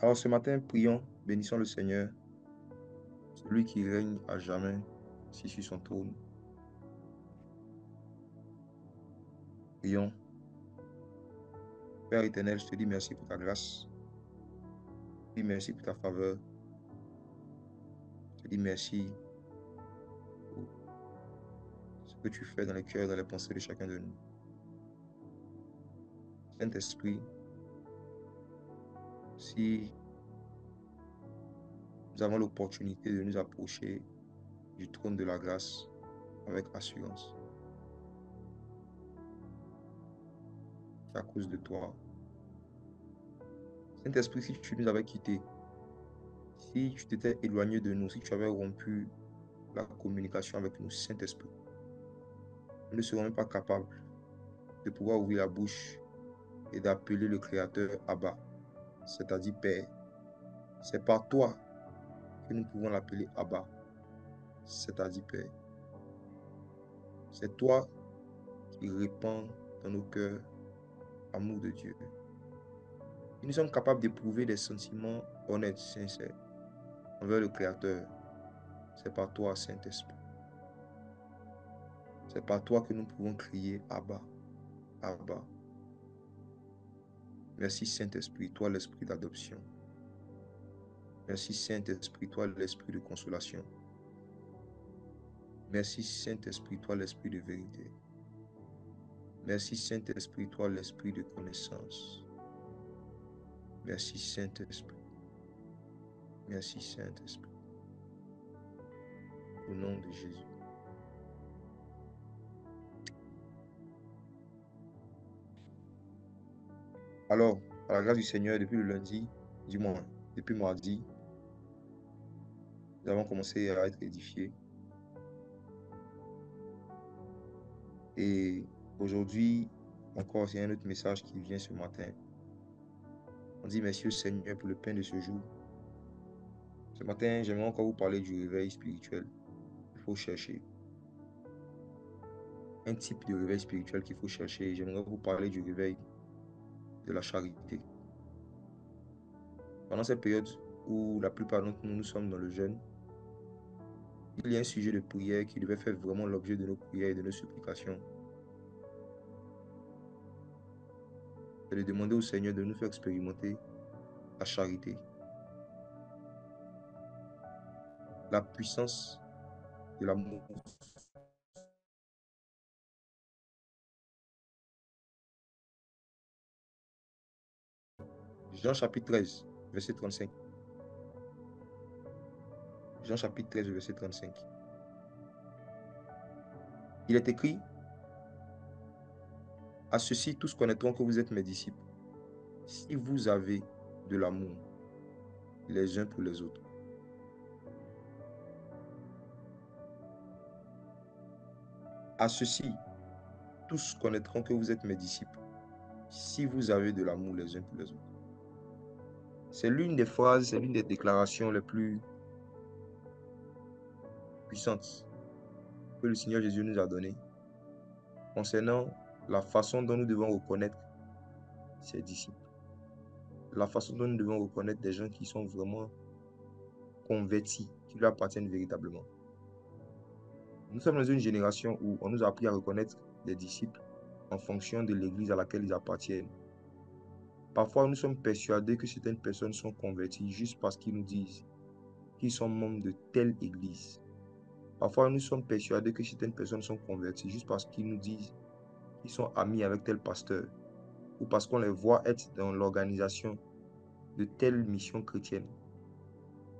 Alors ce matin, prions, bénissons le Seigneur, celui qui règne à jamais, assis sur son trône. Prions. Père éternel, je te dis merci pour ta grâce. Je te dis merci pour ta faveur. Je te dis merci pour ce que tu fais dans les cœurs, dans les pensées de chacun de nous. Saint-Esprit, si nous avons l'opportunité de nous approcher du trône de la grâce avec assurance, c'est à cause de toi. Saint-Esprit, si tu nous avais quittés, si tu t'étais éloigné de nous, si tu avais rompu la communication avec nous, Saint-Esprit, nous ne serons même pas capables de pouvoir ouvrir la bouche et d'appeler le Créateur Abba, c'est-à-dire Père. C'est par toi que nous pouvons l'appeler Abba, c'est-à-dire Père. C'est toi qui répands dans nos cœurs l'amour de Dieu. Et nous sommes capables d'éprouver des sentiments honnêtes, sincères envers le Créateur. C'est par toi, Saint-Esprit. C'est par toi que nous pouvons crier Abba, Abba. Merci Saint-Esprit, toi l'Esprit d'adoption. Merci Saint-Esprit, toi l'Esprit de consolation. Merci Saint-Esprit, toi l'Esprit de vérité. Merci Saint-Esprit, toi l'Esprit de connaissance. Merci Saint-Esprit. Merci Saint-Esprit. Au nom de Jésus. Alors, par la grâce du Seigneur, depuis le lundi, du moins, depuis mardi, nous avons commencé à être édifiés. Et aujourd'hui, encore, c'est un autre message qui vient ce matin. On dit merci au Seigneur pour le pain de ce jour. Ce matin, j'aimerais encore vous parler du réveil spirituel qu'il faut chercher. Un type de réveil spirituel qu'il faut chercher. J'aimerais vous parler du réveil de la charité. Pendant cette période où la plupart d'entre nous sommes dans le jeûne, il y a un sujet de prière qui devait faire vraiment l'objet de nos prières et de nos supplications. C'est de demander au Seigneur de nous faire expérimenter la charité, la puissance de l'amour. Jean chapitre 13, verset 35. Jean chapitre 13, verset 35. Il est écrit, à ceci tous connaîtront que vous êtes mes disciples, si vous avez de l'amour les uns pour les autres. À ceci, tous connaîtront que vous êtes mes disciples, si vous avez de l'amour les uns pour les autres. C'est l'une des phrases, c'est l'une des déclarations les plus puissantes que le Seigneur Jésus nous a données concernant la façon dont nous devons reconnaître ses disciples. La façon dont nous devons reconnaître des gens qui sont vraiment convertis, qui lui appartiennent véritablement. Nous sommes dans une génération où on nous a appris à reconnaître des disciples en fonction de l'église à laquelle ils appartiennent. Parfois, nous sommes persuadés que certaines personnes sont converties juste parce qu'ils nous disent qu'ils sont membres de telle église. Parfois, nous sommes persuadés que certaines personnes sont converties juste parce qu'ils nous disent qu'ils sont amis avec tel pasteur ou parce qu'on les voit être dans l'organisation de telle mission chrétienne.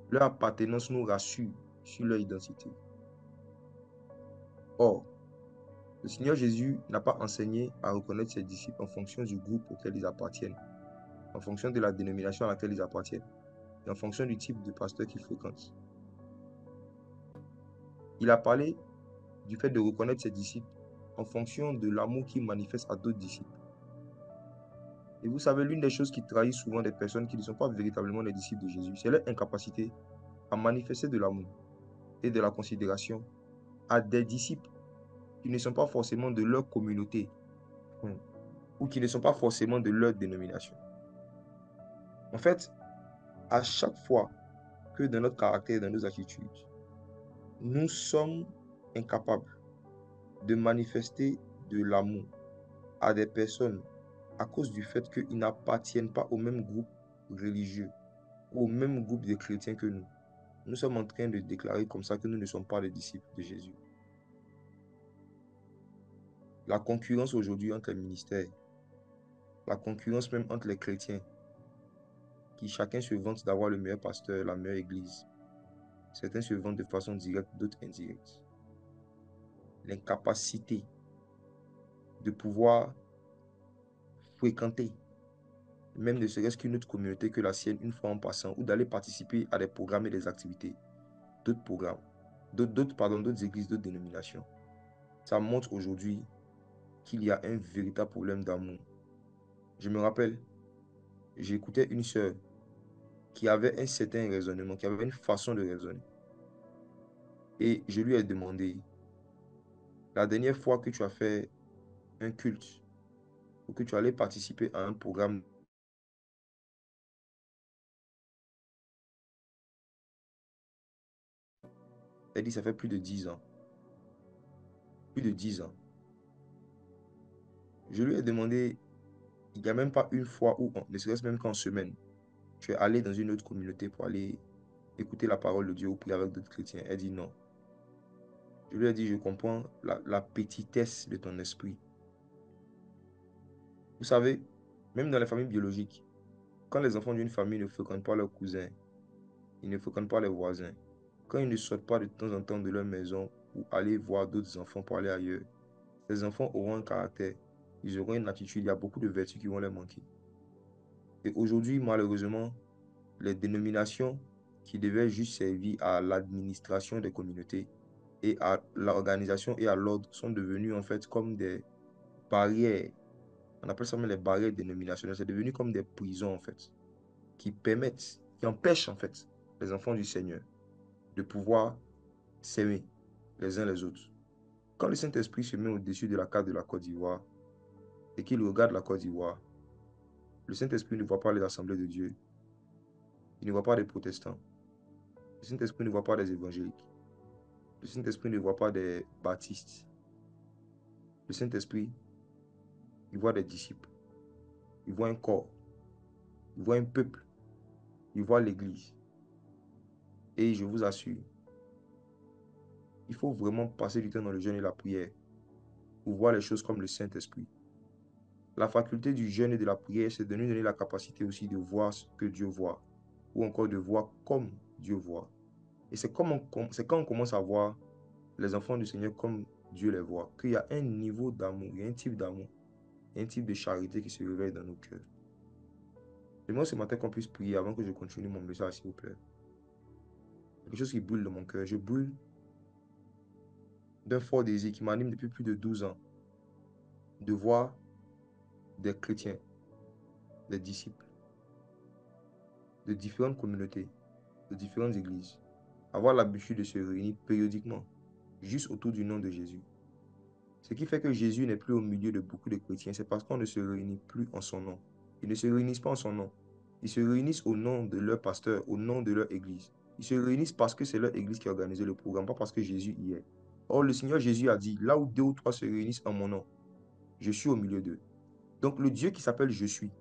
Leur appartenance nous rassure sur leur identité. Or, le Seigneur Jésus n'a pas enseigné à reconnaître ses disciples en fonction du groupe auquel ils appartiennent, en fonction de la dénomination à laquelle ils appartiennent, et en fonction du type de pasteur qu'ils fréquentent. Il a parlé du fait de reconnaître ses disciples en fonction de l'amour qu'ils manifestent à d'autres disciples. Et vous savez, l'une des choses qui trahit souvent des personnes qui ne sont pas véritablement des disciples de Jésus, c'est leur incapacité à manifester de l'amour et de la considération à des disciples qui ne sont pas forcément de leur communauté ou qui ne sont pas forcément de leur dénomination. En fait, à chaque fois que dans notre caractère, dans nos attitudes, nous sommes incapables de manifester de l'amour à des personnes à cause du fait qu'ils n'appartiennent pas au même groupe religieux ou au même groupe de chrétiens que nous, nous sommes en train de déclarer comme ça que nous ne sommes pas les disciples de Jésus. La concurrence aujourd'hui entre les ministères, la concurrence même entre les chrétiens, qui chacun se vante d'avoir le meilleur pasteur, la meilleure église. Certains se vantent de façon directe, d'autres indirecte. L'incapacité de pouvoir fréquenter, même ne serait-ce qu'une autre communauté que la sienne une fois en passant, ou d'aller participer à des programmes et des activités, d'autres programmes, d'autres églises, d'autres dénominations. Ça montre aujourd'hui qu'il y a un véritable problème d'amour. Je me rappelle, j'écoutais une sœur qui avait un certain raisonnement, qui avait une façon de raisonner. Et je lui ai demandé, la dernière fois que tu as fait un culte, ou que tu allais participer à un programme, elle dit, ça fait plus de 10 ans. Plus de 10 ans. Je lui ai demandé, il n'y a même pas une fois où, ne serait-ce même qu'en semaine, tu es allé dans une autre communauté pour aller écouter la parole de Dieu ou prier avec d'autres chrétiens. Elle dit non. Je lui ai dit, je comprends la petitesse de ton esprit. Vous savez, même dans les familles biologiques, quand les enfants d'une famille ne fréquentent pas leurs cousins, ils ne fréquentent pas les voisins, quand ils ne sortent pas de temps en temps de leur maison pour aller voir d'autres enfants pour aller ailleurs, ces enfants auront un caractère, ils auront une attitude, il y a beaucoup de vertus qui vont leur manquer. Et aujourd'hui, malheureusement, les dénominations qui devaient juste servir à l'administration des communautés et à l'organisation et à l'ordre sont devenues en fait comme des barrières. On appelle ça même les barrières dénominationnelles. C'est devenu comme des prisons en fait, qui permettent, qui empêchent en fait les enfants du Seigneur de pouvoir s'aimer les uns les autres. Quand le Saint-Esprit se met au-dessus de la carte de la Côte d'Ivoire et qu'il regarde la Côte d'Ivoire, le Saint-Esprit ne voit pas les assemblées de Dieu. Il ne voit pas des protestants. Le Saint-Esprit ne voit pas des évangéliques. Le Saint-Esprit ne voit pas des baptistes. Le Saint-Esprit, il voit des disciples. Il voit un corps. Il voit un peuple. Il voit l'Église. Et je vous assure, il faut vraiment passer du temps dans le jeûne et la prière pour voir les choses comme le Saint-Esprit. La faculté du jeûne et de la prière, c'est de nous donner la capacité aussi de voir ce que Dieu voit, ou encore de voir comme Dieu voit. Et c'est quand on commence à voir les enfants du Seigneur comme Dieu les voit, qu'il y a un niveau d'amour, il y a un type d'amour, un type de charité qui se réveille dans nos cœurs. J'aimerais ce matin qu'on puisse prier avant que je continue mon message, s'il vous plaît. Quelque chose qui brûle dans mon cœur. Je brûle d'un fort désir qui m'anime depuis plus de 12 ans de voir des chrétiens, des disciples, de différentes communautés, de différentes églises, avoir l'habitude de se réunir périodiquement, juste autour du nom de Jésus. Ce qui fait que Jésus n'est plus au milieu de beaucoup de chrétiens, c'est parce qu'on ne se réunit plus en son nom. Ils ne se réunissent pas en son nom. Ils se réunissent au nom de leur pasteur, au nom de leur église. Ils se réunissent parce que c'est leur église qui a organisé le programme, pas parce que Jésus y est. Or, le Seigneur Jésus a dit, là où 2 ou 3 se réunissent en mon nom, je suis au milieu d'eux. Donc, le Dieu qui s'appelle Je suis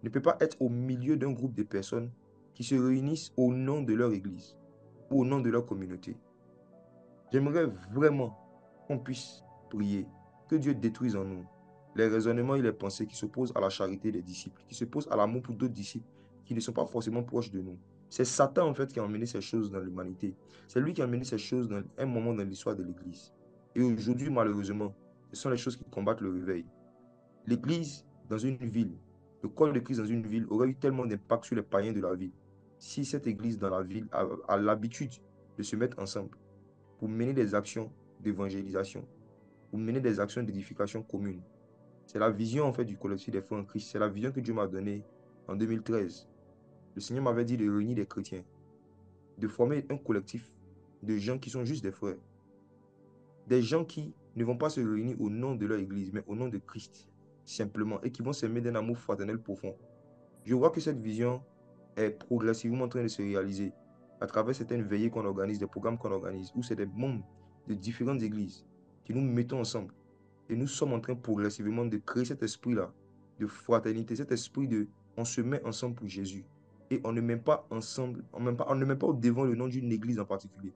ne peut pas être au milieu d'un groupe de personnes qui se réunissent au nom de leur église ou au nom de leur communauté. J'aimerais vraiment qu'on puisse prier, que Dieu détruise en nous les raisonnements et les pensées qui s'opposent à la charité des disciples, qui s'opposent à l'amour pour d'autres disciples qui ne sont pas forcément proches de nous. C'est Satan en fait qui a emmené ces choses dans l'humanité. C'est lui qui a emmené ces choses dans un moment dans l'histoire de l'Église. Et aujourd'hui, malheureusement, ce sont les choses qui combattent le réveil. L'Église dans une ville, le corps de Christ dans une ville aurait eu tellement d'impact sur les païens de la ville si cette Église dans la ville a l'habitude de se mettre ensemble pour mener des actions d'évangélisation, pour mener des actions d'édification commune. C'est la vision en fait du collectif des frères en Christ. C'est la vision que Dieu m'a donnée en 2013. Le Seigneur m'avait dit de réunir des chrétiens, de former un collectif de gens qui sont juste des frères. Des gens qui ne vont pas se réunir au nom de leur église, mais au nom de Christ, simplement, et qui vont s'aimer d'un amour fraternel profond. Je vois que cette vision est progressivement en train de se réaliser à travers certaines veillées qu'on organise, des programmes qu'on organise, où c'est des membres de différentes églises qui nous mettons ensemble. Et nous sommes en train progressivement de créer cet esprit-là de fraternité, cet esprit de on se met ensemble pour Jésus. Et on ne met pas ensemble, on ne met pas au devant le nom d'une église en particulier.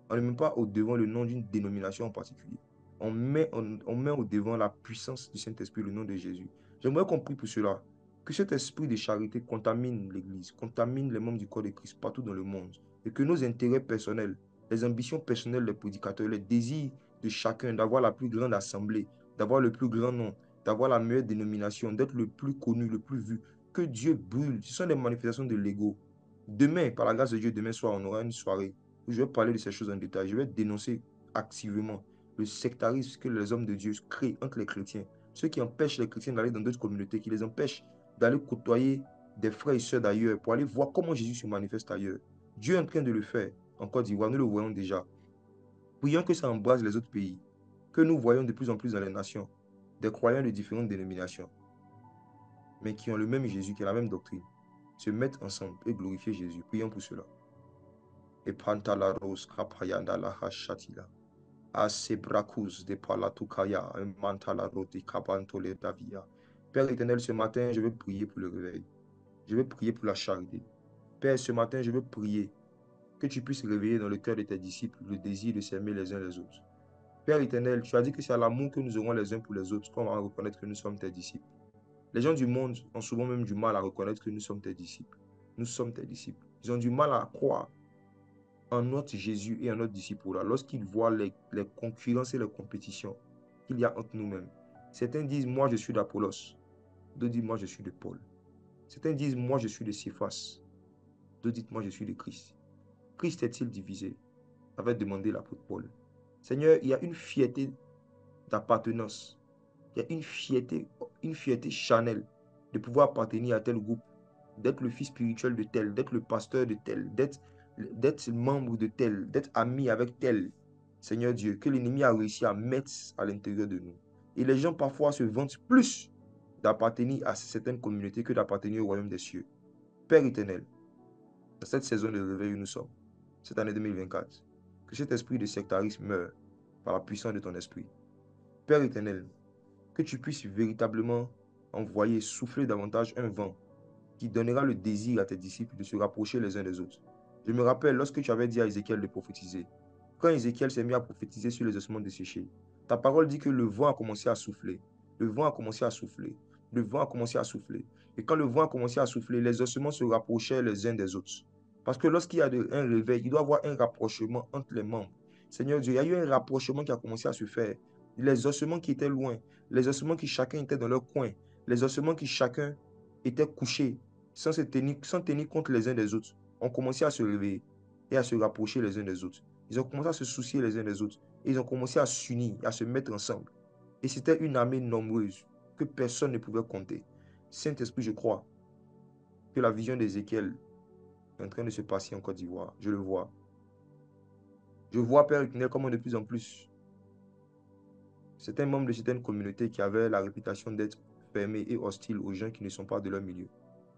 On ne met pas au devant le nom d'une dénomination en particulier. On met au devant la puissance du Saint-Esprit, le nom de Jésus. J'aimerais qu'on prie pour cela. Que cet esprit de charité contamine l'Église, contamine les membres du corps de Christ partout dans le monde. Et que nos intérêts personnels, les ambitions personnelles des prédicateurs, les désirs de chacun d'avoir la plus grande assemblée, d'avoir le plus grand nom, d'avoir la meilleure dénomination, d'être le plus connu, le plus vu, que Dieu brûle. Ce sont des manifestations de l'ego. Demain, par la grâce de Dieu, demain soir, on aura une soirée où je vais parler de ces choses en détail. Je vais dénoncer activement le sectarisme que les hommes de Dieu créent entre les chrétiens. Ceux qui empêchent les chrétiens d'aller dans d'autres communautés, qui les empêchent d'aller côtoyer des frères et sœurs d'ailleurs pour aller voir comment Jésus se manifeste ailleurs. Dieu est en train de le faire en Côte d'Ivoire, nous le voyons déjà. Prions que ça embrase les autres pays, que nous voyons de plus en plus dans les nations des croyants de différentes dénominations, mais qui ont le même Jésus, qui a la même doctrine, se mettent ensemble et glorifier Jésus. Prions pour cela. Et pantalaros kapayanda la hashatila. Asebrakus de palatukaya, mantalaro de kabantole davia. Père éternel, ce matin, je veux prier pour le réveil. Je veux prier pour la charité. Père, ce matin, je veux prier que tu puisses réveiller dans le cœur de tes disciples le désir de s'aimer les uns les autres. Père éternel, tu as dit que c'est à l'amour que nous aurons les uns pour les autres qu'on va reconnaître que nous sommes tes disciples. Les gens du monde ont souvent même du mal à reconnaître que nous sommes tes disciples. Nous sommes tes disciples. Ils ont du mal à croire en notre Jésus et en notre disciple lorsqu'ils voient les concurrences et les compétitions qu'il y a entre nous-mêmes. Certains disent, moi je suis d'Apollos. D'autres disent, moi je suis de Paul. Certains disent, moi je suis de Céphas. D'autres disent, moi je suis de Christ. Christ est-il divisé? Avait demandé l'apôtre Paul. Seigneur, il y a une fierté d'appartenance. Il y a une fierté charnelle de pouvoir appartenir à tel groupe, d'être le fils spirituel de tel, d'être le pasteur de tel, d'être membre de tel, d'être ami avec tel. Seigneur Dieu, que l'ennemi a réussi à mettre à l'intérieur de nous. Et les gens parfois se vantent plus d'appartenir à certaines communautés que d'appartenir au royaume des cieux. Père éternel, dans cette saison de réveil où nous sommes, cette année 2024, que cet esprit de sectarisme meure par la puissance de ton esprit. Père éternel, que tu puisses véritablement envoyer, souffler davantage un vent qui donnera le désir à tes disciples de se rapprocher les uns des autres. Je me rappelle lorsque tu avais dit à Ézéchiel de prophétiser. Quand Ézéchiel s'est mis à prophétiser sur les ossements desséchés, ta parole dit que le vent a commencé à souffler. Le vent a commencé à souffler. Le vent a commencé à souffler. Et quand le vent a commencé à souffler, les ossements se rapprochaient les uns des autres. Parce que lorsqu'il y a un réveil, il doit y avoir un rapprochement entre les membres. Seigneur Dieu, il y a eu un rapprochement qui a commencé à se faire. Les ossements qui étaient loin, les ossements qui chacun était dans leur coin, les ossements qui chacun était couché, sans tenir compte les uns des autres, ont commencé à se réveiller et à se rapprocher les uns des autres. Ils ont commencé à se soucier les uns des autres. Et ils ont commencé à s'unir, à se mettre ensemble. Et c'était une armée nombreuse que personne ne pouvait compter. Saint-Esprit, je crois que la vision d'Ézéchiel est en train de se passer en Côte d'Ivoire. Je le vois. Je vois, Père éternel, comment de plus en plus, certains membres de certaines communautés qui avaient la réputation d'être fermés et hostiles aux gens qui ne sont pas de leur milieu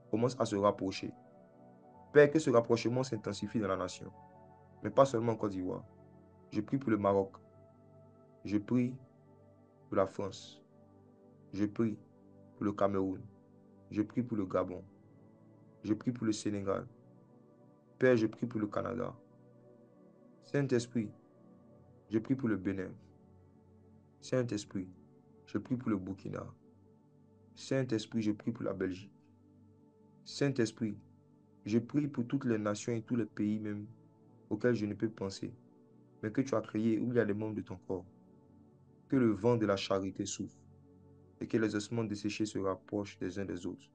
commencent à se rapprocher. Père, que ce rapprochement s'intensifie dans la nation, mais pas seulement en Côte d'Ivoire. Je prie pour le Maroc. Je prie pour la France. Je prie pour le Cameroun. Je prie pour le Gabon. Je prie pour le Sénégal. Père, je prie pour le Canada. Saint-Esprit, je prie pour le Bénin. Saint-Esprit, je prie pour le Burkina. Saint-Esprit, je prie pour la Belgique. Saint-Esprit, je prie pour toutes les nations et tous les pays même auxquels je ne peux penser, mais que tu as créé où il y a les membres de ton corps. Que le vent de la charité souffle et que les ossements desséchés se rapprochent des uns des autres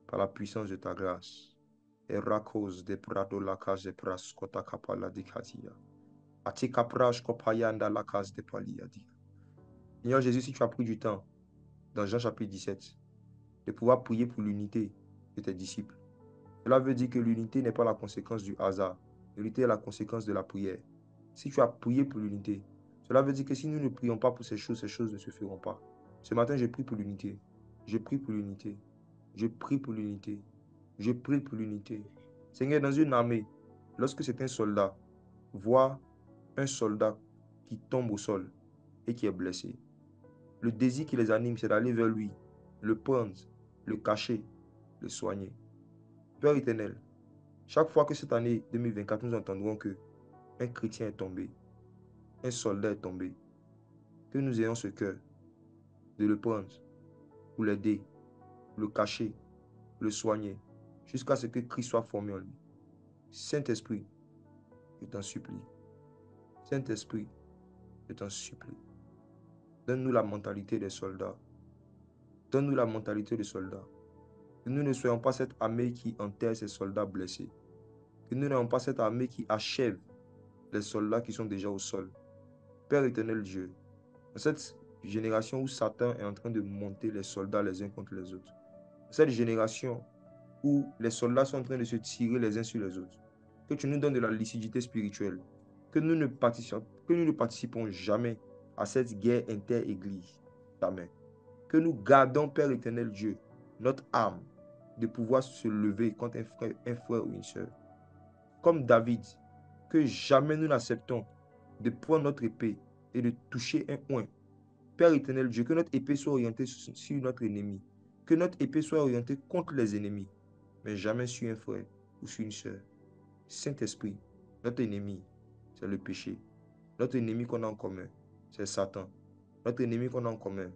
par la puissance de ta grâce. Et rakos de prado la case de pras kota kapala di katia. Atika prash kopayanda la case de paliadi. Seigneur Jésus, si tu as pris du temps dans Jean chapitre 17 de pouvoir prier pour l'unité de tes disciples, cela veut dire que l'unité n'est pas la conséquence du hasard. L'unité est la conséquence de la prière. Si tu as prié pour l'unité, cela veut dire que si nous ne prions pas pour ces choses ne se feront pas. Ce matin, je prie pour l'unité. Je prie pour l'unité. Je prie pour l'unité. Je prie pour l'unité. Seigneur, dans une armée, lorsque c'est un soldat, voit un soldat qui tombe au sol et qui est blessé, le désir qui les anime, c'est d'aller vers lui, le prendre, le cacher, le soigner. Père éternel, chaque fois que cette année 2024, nous entendrons que un chrétien est tombé, un soldat est tombé, que nous ayons ce cœur de le prendre, pour l'aider, le cacher, le soigner, jusqu'à ce que Christ soit formé en lui. Saint-Esprit, je t'en supplie. Saint-Esprit, je t'en supplie. Donne-nous la mentalité des soldats. Donne-nous la mentalité des soldats. Que nous ne soyons pas cette armée qui enterre ces soldats blessés. Que nous n'ayons pas cette armée qui achève les soldats qui sont déjà au sol. Père éternel Dieu, dans cette génération où Satan est en train de monter les soldats les uns contre les autres, dans cette génération où les soldats sont en train de se tirer les uns sur les autres, que tu nous donnes de la lucidité spirituelle, que nous ne participons jamais à cette guerre inter-église. Jamais. Que nous gardons, Père éternel Dieu, notre âme de pouvoir se lever contre un frère ou une soeur. Comme David, que jamais nous n'acceptons de prendre notre épée et de toucher un oint. Père éternel Dieu, que notre épée soit orientée sur notre ennemi, que notre épée soit orientée contre les ennemis, mais jamais sur un frère ou sur une soeur. Saint-Esprit, notre ennemi, c'est le péché. Notre ennemi qu'on a en commun, c'est Satan. Notre ennemi qu'on a en commun,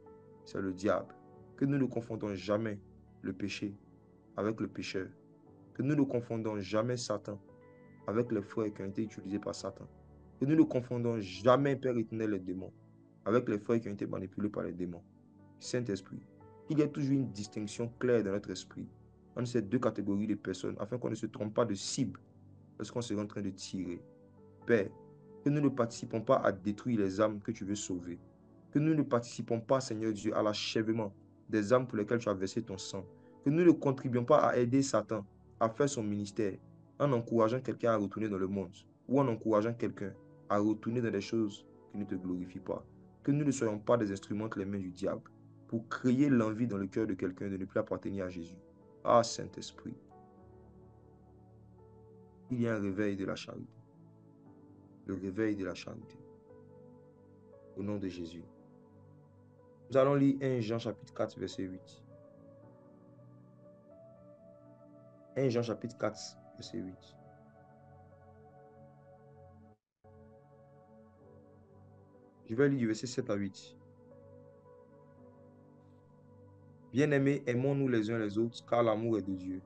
c'est le diable. Que nous ne confondons jamais le péché avec le pécheur. Que nous ne confondons jamais Satan avec les frères qui ont été utilisés par Satan. Que nous ne confondons jamais, Père éternel, les démons avec les frères qui ont été manipulés par les démons. Saint-Esprit, qu'il y ait toujours une distinction claire dans notre esprit entre ces deux catégories de personnes afin qu'on ne se trompe pas de cible lorsqu'on sera en train de tirer. Père, que nous ne participons pas à détruire les âmes que tu veux sauver. Que nous ne participons pas, Seigneur Dieu, à l'achèvement des âmes pour lesquelles tu as versé ton sang. Que nous ne contribuons pas à aider Satan à faire son ministère en encourageant quelqu'un à retourner dans le monde ou en encourageant quelqu'un à retourner dans des choses qui ne te glorifient pas. Que nous ne soyons pas des instruments entre les mains du diable pour créer l'envie dans le cœur de quelqu'un de ne plus appartenir à Jésus. Ah, Saint-Esprit, il y a un réveil de la charité. Le réveil de la charité. Au nom de Jésus. Nous allons lire 1 Jean chapitre 4, verset 8. 1 Jean chapitre 4, verset 8. Je vais lire du verset 7 à 8. Bien-aimés, aimons-nous les uns les autres, car l'amour est de Dieu.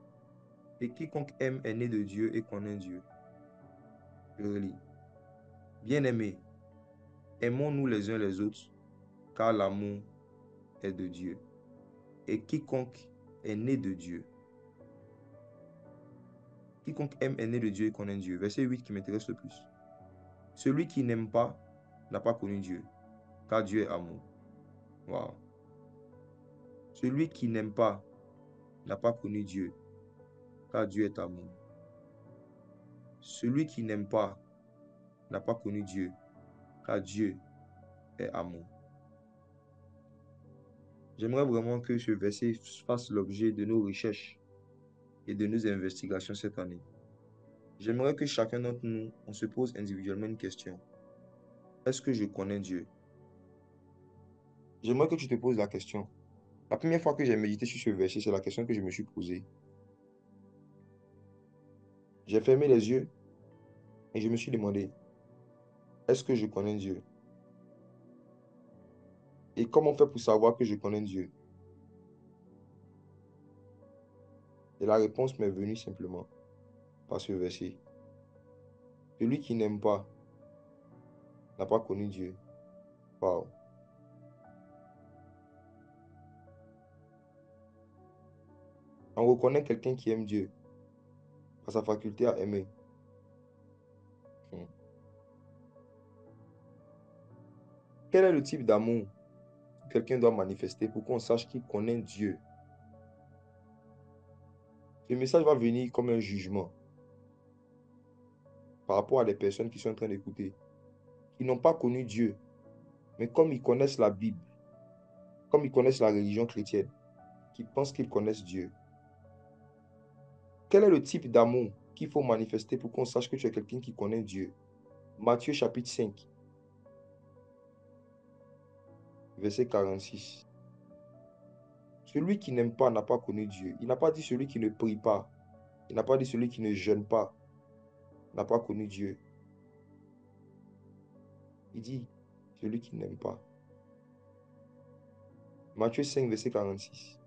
Et quiconque aime est né de Dieu et connaît Dieu. Je relis. Bien-aimés, aimons-nous les uns les autres, car l'amour est de Dieu. Et quiconque est né de Dieu. Quiconque aime est né de Dieu et connaît Dieu. Verset 8 qui m'intéresse le plus. Celui qui n'aime pas n'a pas connu Dieu, car Dieu est amour. Wow. Celui qui n'aime pas n'a pas connu Dieu, car Dieu est amour. Celui qui n'aime pas n'a pas connu Dieu, car Dieu est amour. J'aimerais vraiment que ce verset fasse l'objet de nos recherches et de nos investigations cette année. J'aimerais que chacun d'entre nous, on se pose individuellement une question. Est-ce que je connais Dieu? J'aimerais que tu te poses la question. La première fois que j'ai médité sur ce verset, c'est la question que je me suis posée. J'ai fermé les yeux et je me suis demandé, est-ce que je connais Dieu? Et comment on fait pour savoir que je connais Dieu? Et la réponse m'est venue simplement par ce verset. Celui qui n'aime pas n'a pas connu Dieu. Wow. On reconnaît quelqu'un qui aime Dieu par sa faculté à aimer. Quel est le type d'amour que quelqu'un doit manifester pour qu'on sache qu'il connaît Dieu? Ce message va venir comme un jugement par rapport à des personnes qui sont en train d'écouter, qui n'ont pas connu Dieu, mais comme ils connaissent la Bible, comme ils connaissent la religion chrétienne, qui pensent qu'ils connaissent Dieu. Quel est le type d'amour qu'il faut manifester pour qu'on sache que tu es quelqu'un qui connaît Dieu. Matthieu chapitre 5, verset 46. Celui qui n'aime pas n'a pas connu Dieu. Il n'a pas dit celui qui ne prie pas. Il n'a pas dit celui qui ne jeûne pas n'a pas connu Dieu. Il dit celui qui n'aime pas. Matthieu 5, verset 46.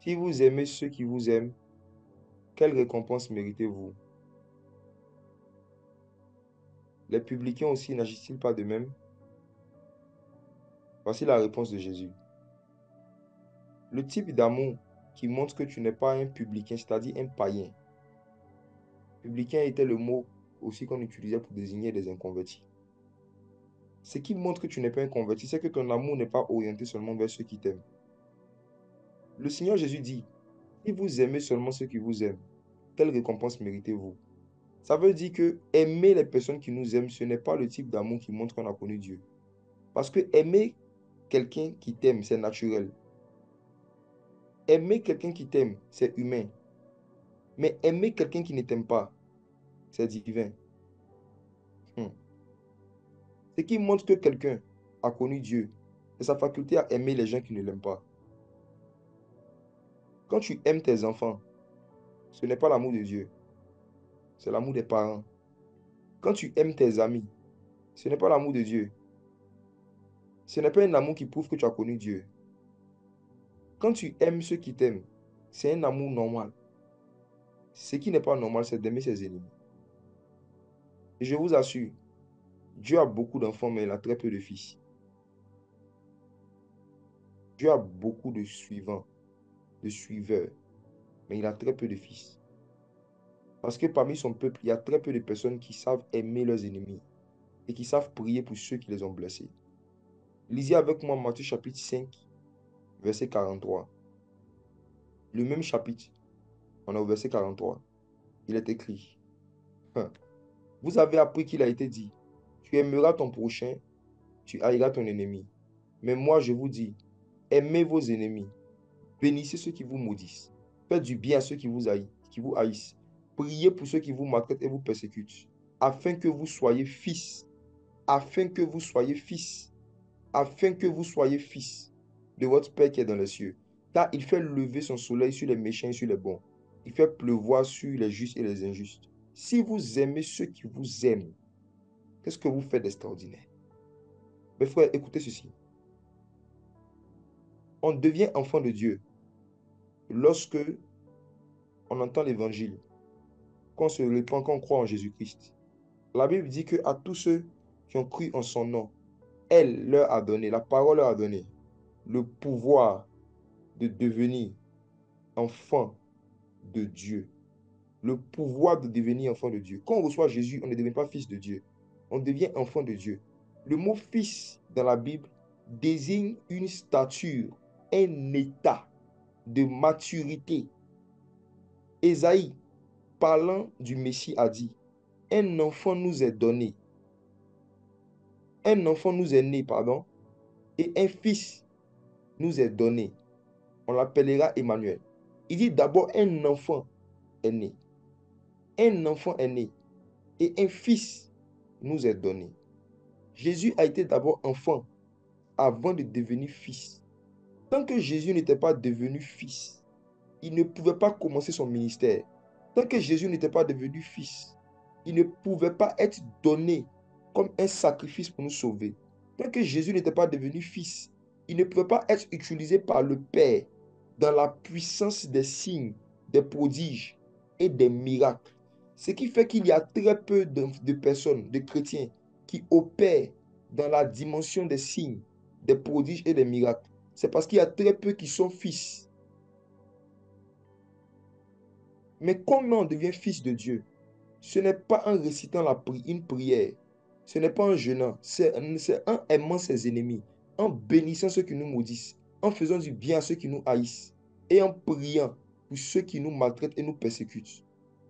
Si vous aimez ceux qui vous aiment, quelle récompense méritez-vous? Les publicains aussi n'agissent-ils pas de même? Voici la réponse de Jésus. Le type d'amour qui montre que tu n'es pas un publicain, c'est-à-dire un païen. Publicain était le mot aussi qu'on utilisait pour désigner des inconvertis. Ce qui montre que tu n'es pas un converti, c'est que ton amour n'est pas orienté seulement vers ceux qui t'aiment. Le Seigneur Jésus dit, si vous aimez seulement ceux qui vous aiment, quelle récompense méritez-vous? Ça veut dire que aimer les personnes qui nous aiment, ce n'est pas le type d'amour qui montre qu'on a connu Dieu. Parce que aimer quelqu'un qui t'aime, c'est naturel. Aimer quelqu'un qui t'aime, c'est humain. Mais aimer quelqu'un qui ne t'aime pas, c'est divin. Ce qui montre que quelqu'un a connu Dieu, c'est sa faculté à aimer les gens qui ne l'aiment pas. Quand tu aimes tes enfants, ce n'est pas l'amour de Dieu, c'est l'amour des parents. Quand tu aimes tes amis, ce n'est pas l'amour de Dieu. Ce n'est pas un amour qui prouve que tu as connu Dieu. Quand tu aimes ceux qui t'aiment, c'est un amour normal. Ce qui n'est pas normal, c'est d'aimer ses ennemis. Et je vous assure, Dieu a beaucoup d'enfants, mais il a très peu de fils. Dieu a beaucoup de suivants, de suiveurs, mais il a très peu de fils. Parce que parmi son peuple, il y a très peu de personnes qui savent aimer leurs ennemis et qui savent prier pour ceux qui les ont blessés. Lisez avec moi Matthieu chapitre 5, verset 43. Le même chapitre, on est au verset 43. Il est écrit, vous avez appris qu'il a été dit, tu aimeras ton prochain, tu haïras ton ennemi. Mais moi, je vous dis, aimez vos ennemis, bénissez ceux qui vous maudissent, faites du bien à ceux qui vous haïssent, priez pour ceux qui vous maltraitent et vous persécutent, afin que vous soyez fils, afin que vous soyez fils, afin que vous soyez fils de votre Père qui est dans les cieux. Car il fait lever son soleil sur les méchants et sur les bons. Il fait pleuvoir sur les justes et les injustes. Si vous aimez ceux qui vous aiment, qu'est-ce que vous faites d'extraordinaire? Mes frères, écoutez ceci. On devient enfant de Dieu lorsque on entend l'évangile, qu'on se répand, qu'on croit en Jésus-Christ. La Bible dit que à tous ceux qui ont cru en son nom, elle leur a donné, la parole leur a donné le pouvoir de devenir enfant de Dieu. Le pouvoir de devenir enfant de Dieu. Quand on reçoit Jésus, on ne devient pas fils de Dieu. On devient enfant de Dieu. Le mot fils dans la Bible désigne une stature, un état de maturité. Ésaïe, parlant du Messie, a dit, un enfant nous est donné. Un enfant nous est né, pardon, et un fils nous est donné. On l'appellera Emmanuel. Il dit d'abord un enfant est né. Un enfant est né et un fils nous est donné. Jésus a été d'abord enfant avant de devenir fils. Tant que Jésus n'était pas devenu fils, il ne pouvait pas commencer son ministère. Tant que Jésus n'était pas devenu fils, il ne pouvait pas être donné comme un sacrifice pour nous sauver. Tant que Jésus n'était pas devenu fils, il ne pouvait pas être utilisé par le Père dans la puissance des signes, des prodiges et des miracles. Ce qui fait qu'il y a très peu de personnes, de chrétiens, qui opèrent dans la dimension des signes, des prodiges et des miracles. C'est parce qu'il y a très peu qui sont fils. Mais comment on devient fils de Dieu? Ce n'est pas en récitant une prière. Ce n'est pas en jeûnant. C'est en aimant ses ennemis, en bénissant ceux qui nous maudissent, en faisant du bien à ceux qui nous haïssent et en priant pour ceux qui nous maltraitent et nous persécutent.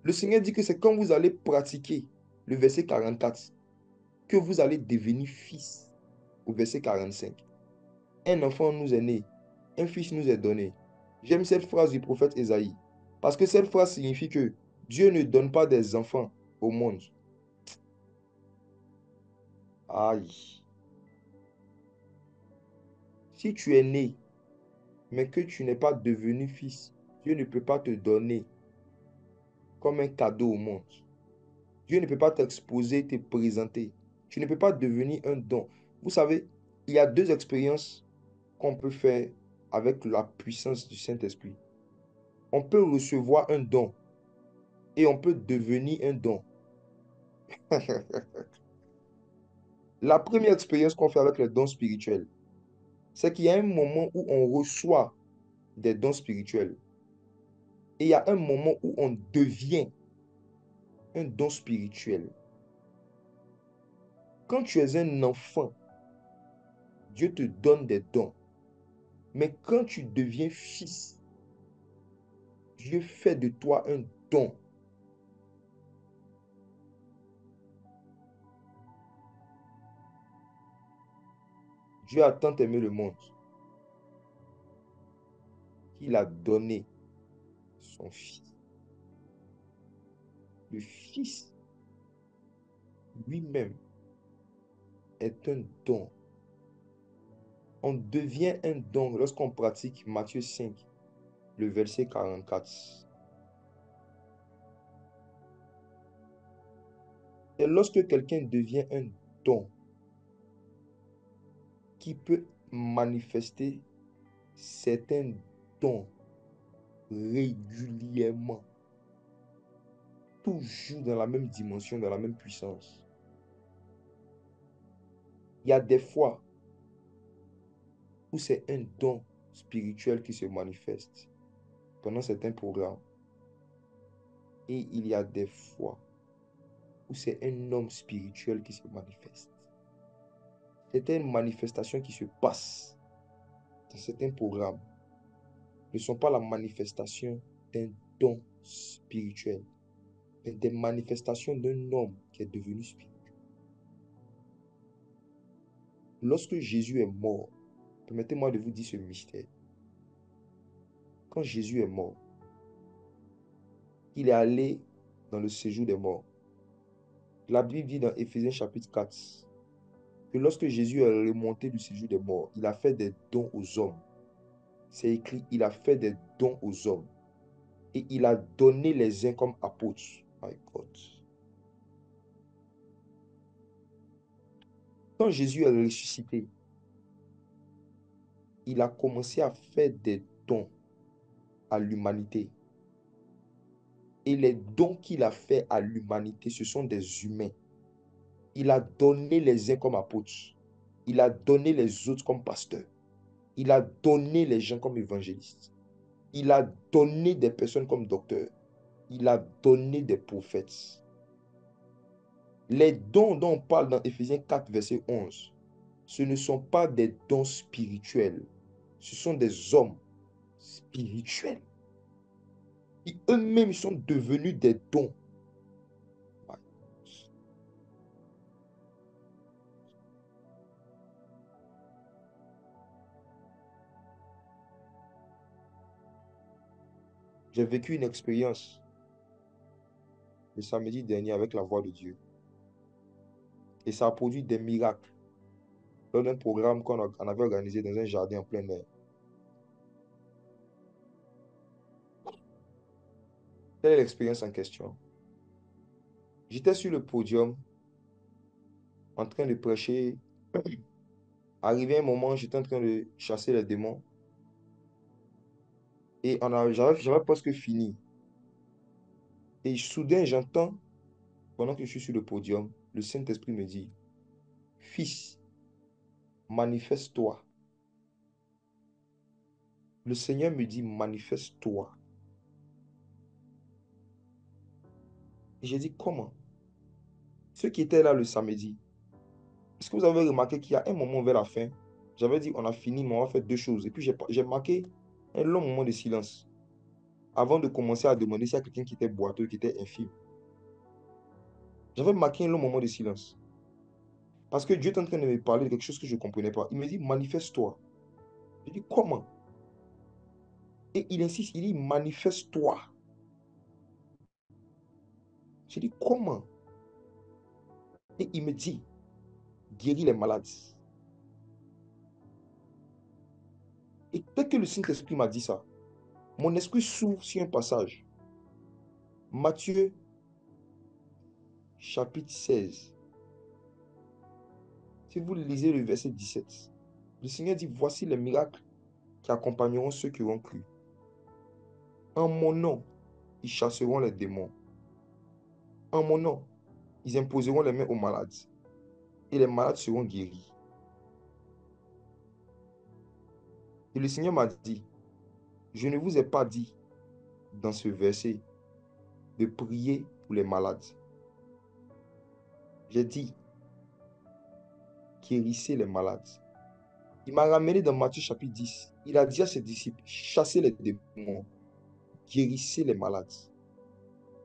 Le Seigneur dit que c'est quand vous allez pratiquer le verset 44 que vous allez devenir fils. Au verset 45. Un enfant nous est né, un fils nous est donné. J'aime cette phrase du prophète Ésaïe. Parce que cette phrase signifie que Dieu ne donne pas des enfants au monde. Aïe. Si tu es né, mais que tu n'es pas devenu fils, Dieu ne peut pas te donner comme un cadeau au monde. Dieu ne peut pas t'exposer, te présenter. Tu ne peux pas devenir un don. Vous savez, il y a deux expériences qu'on peut faire avec la puissance du Saint-Esprit. On peut recevoir un don et on peut devenir un don. La première expérience qu'on fait avec les dons spirituels, c'est qu'il y a un moment où on reçoit des dons spirituels et il y a un moment où on devient un don spirituel. Quand tu es un enfant, Dieu te donne des dons. Mais quand tu deviens fils, Dieu fait de toi un don. Dieu a tant aimé le monde qu'il a donné son fils. Le fils lui-même est un don. On devient un don lorsqu'on pratique Matthieu 5, le verset 44. Et lorsque quelqu'un devient un don qui peut manifester certains dons régulièrement, toujours dans la même dimension, dans la même puissance. Il y a des fois où c'est un don spirituel qui se manifeste pendant certains programmes. Et il y a des fois où c'est un homme spirituel qui se manifeste. Certaines manifestations qui se passent dans certains programmes ne sont pas la manifestation d'un don spirituel, mais des manifestations d'un homme qui est devenu spirituel. Lorsque Jésus est mort, permettez-moi de vous dire ce mystère. Quand Jésus est mort, il est allé dans le séjour des morts. La Bible dit dans Éphésiens chapitre 4 que lorsque Jésus est remonté du séjour des morts, il a fait des dons aux hommes. C'est écrit, il a fait des dons aux hommes. Et il a donné les uns comme apôtres. My God. Quand Jésus est ressuscité, il a commencé à faire des dons à l'humanité. Et les dons qu'il a fait à l'humanité, ce sont des humains. Il a donné les uns comme apôtres. Il a donné les autres comme pasteurs. Il a donné les gens comme évangélistes. Il a donné des personnes comme docteurs. Il a donné des prophètes. Les dons dont on parle dans Éphésiens 4, verset 11, ce ne sont pas des dons spirituels. Ce sont des hommes spirituels qui eux-mêmes sont devenus des dons. J'ai vécu une expérience le samedi dernier avec la voix de Dieu. Et ça a produit des miracles lors d'un programme qu'on avait organisé dans un jardin en plein air. Quelle est l'expérience en question? J'étais sur le podium en train de prêcher. Arrivé un moment, j'étais en train de chasser les démons. Et j'avais presque fini. Et soudain, j'entends, pendant que je suis sur le podium, le Saint-Esprit me dit, Fils, manifeste-toi. Le Seigneur me dit, manifeste-toi. Et j'ai dit, comment? Ceux qui étaient là le samedi, est-ce que vous avez remarqué qu'il y a un moment vers la fin, j'avais dit, on a fini, mais on va faire deux choses. Et puis j'ai marqué un long moment de silence avant de commencer à demander s'il y a quelqu'un qui était boiteux, qui était infime. J'avais marqué un long moment de silence. Parce que Dieu est en train de me parler de quelque chose que je ne comprenais pas. Il me dit, manifeste-toi. Je dis, comment? Et il insiste, il dit, manifeste-toi. Je dis, comment? Et il me dit, guéris les malades. Et dès que le Saint-Esprit m'a dit ça, mon esprit s'ouvre sur un passage. Matthieu, chapitre 16. Si vous lisez le verset 17, le Seigneur dit, voici les miracles qui accompagneront ceux qui auront cru. En mon nom, ils chasseront les démons. En mon nom, ils imposeront les mains aux malades. Et les malades seront guéris. Et le Seigneur m'a dit, je ne vous ai pas dit dans ce verset de prier pour les malades. J'ai dit, guérissez les malades. Il m'a ramené dans Matthieu chapitre 10. Il a dit à ses disciples, chassez les démons, guérissez les malades.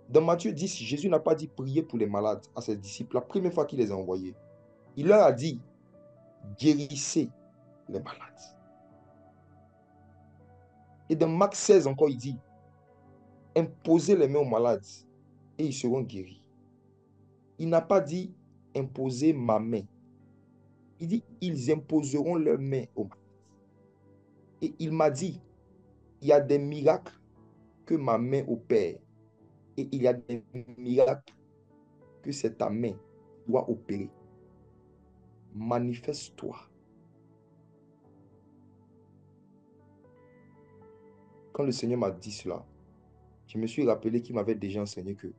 Dans Matthieu 10, Jésus n'a pas dit prier pour les malades à ses disciples la première fois qu'il les a envoyés. Il leur a dit, guérissez les malades. Et dans Marc 16 encore, il dit, imposez les mains aux malades et ils seront guéris. Il n'a pas dit, imposez ma main. Il dit, ils imposeront leurs mains aux malades. Et il m'a dit, il y a des miracles que ma main opère. Et il y a des miracles que c'est ta main qui doit opérer. Manifeste-toi. Quand le Seigneur m'a dit cela, je me suis rappelé qu'il m'avait déjà enseigné que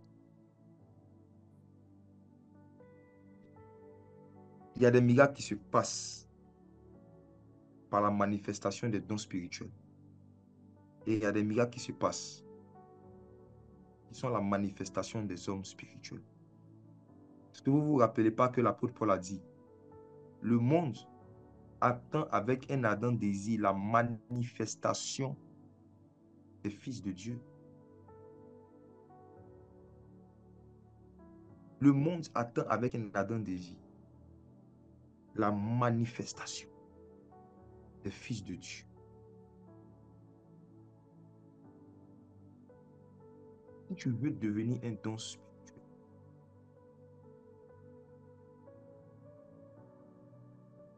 il y a des miracles qui se passent par la manifestation des dons spirituels. Et il y a des miracles qui se passent qui sont la manifestation des hommes spirituels. Est-ce que vous ne vous rappelez pas que l'apôtre Paul a dit, le monde attend avec un ardent désir la manifestation des fils de Dieu. Le monde attend avec un ardent désir la manifestation des fils de Dieu. Si tu veux devenir un don spirituel,